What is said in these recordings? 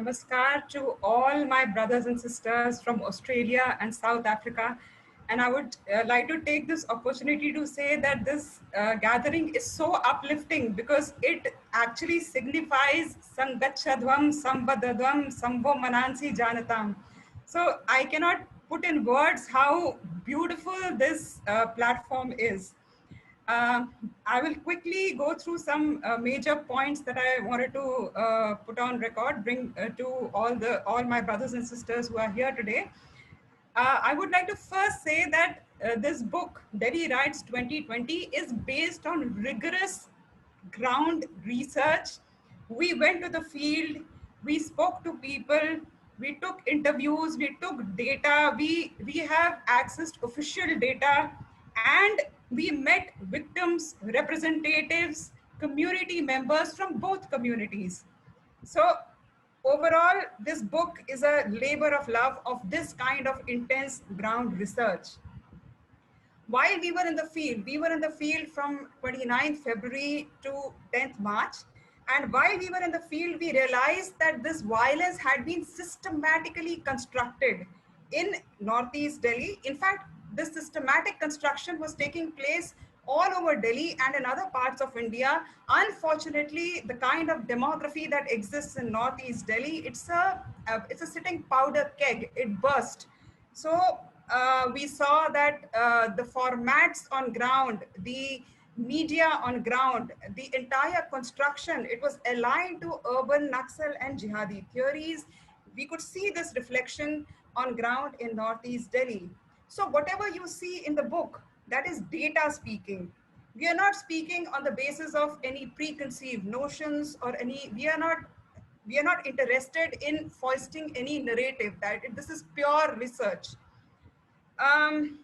Namaskar to all my brothers and sisters from Australia and South Africa. And I would like to take this opportunity to say that this gathering is so uplifting because it actually signifies Sangachadvam, Sambadadvam, Sambo Manansi Janatam. So I cannot put in words how beautiful this platform is. Uh, I will quickly go through some major points that I wanted to put on record, bring to all my brothers and sisters who are here today. I would like to first say that this book, Delhi Rights 2020, is based on rigorous ground research. We went to the field, we spoke to people, we took interviews, we took data, we have accessed official data, and we met victims, representatives, community members from both communities. So overall, this book is a labor of love of this kind of intense ground research. While we were in the field from 29th February to 10th March. And while we were in the field, we realized that this violence had been systematically constructed in Northeast Delhi. In fact, this systematic construction was taking place all over Delhi and in other parts of India. Unfortunately, the kind of demography that exists in Northeast Delhi, it's a sitting powder keg. It burst. So we saw that the formats on ground, the media on ground, the entire construction, it was aligned to urban Naxal and jihadi theories. We could see this reflection on ground in Northeast Delhi. So whatever you see in the book, that is data speaking. We are not speaking on the basis of any preconceived notions or we are not interested in foisting any narrative. That this is pure research. um,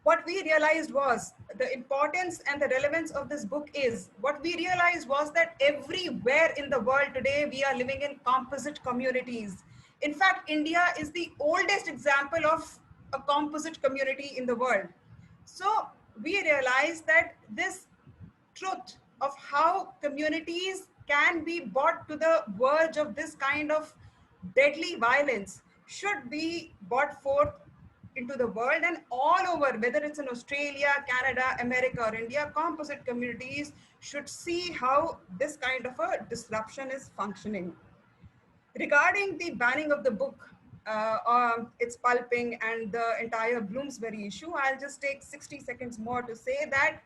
what we realized was the importance and the relevance of this book is what we realized was that everywhere in the world today we are living in composite communities. In fact, India is the oldest example of a composite community in the world. So we realized that this truth of how communities can be brought to the verge of this kind of deadly violence should be brought forth into the world and all over, whether it's in Australia, Canada, America, or India. Composite communities should see how this kind of a disruption is functioning. Regarding the banning of the book, its pulping and the entire Bloomsbury issue, I'll just take 60 seconds more to say that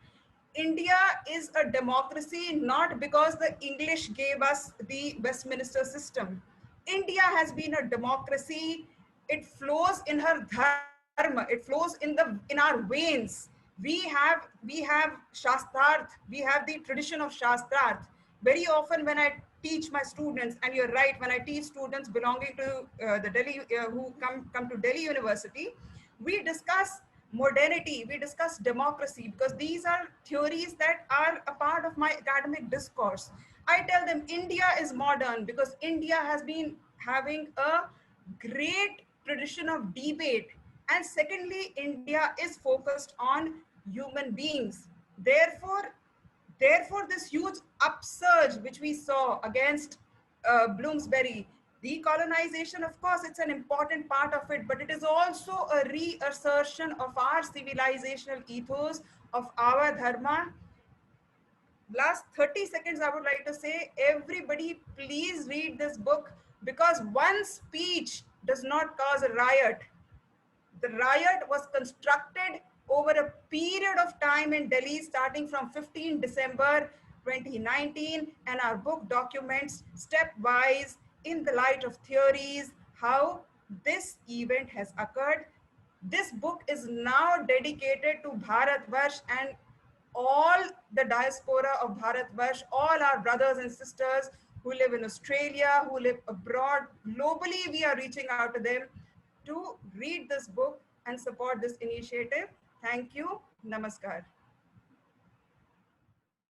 India is a democracy not because the English gave us the Westminster system. India has been a democracy. It flows in her dharma. It flows in our veins. We have Shastrarth. We have the tradition of Shastrarth. Very often when I teach my students, and you're right, when I teach students belonging to the Delhi who come to Delhi University, we discuss modernity, we discuss democracy, because these are theories that are a part of my academic discourse. I tell them India is modern because India has been having a great tradition of debate, and secondly, India is focused on human beings. Therefore, this huge upsurge which we saw against Bloomsbury, decolonization, of course, it's an important part of it, but it is also a reassertion of our civilizational ethos, of our dharma. Last 30 seconds, I would like to say, everybody, please read this book, because one speech does not cause a riot. The riot was constructed over a period of time in Delhi, starting from 15 December 2019, and our book documents stepwise, in the light of theories, how this event has occurred. This book is now dedicated to Bharatvarsh and all the diaspora of Bharatvarsh, all our brothers and sisters who live in Australia, who live abroad. Globally, we are reaching out to them to read this book and support this initiative. Thank you. Namaskar.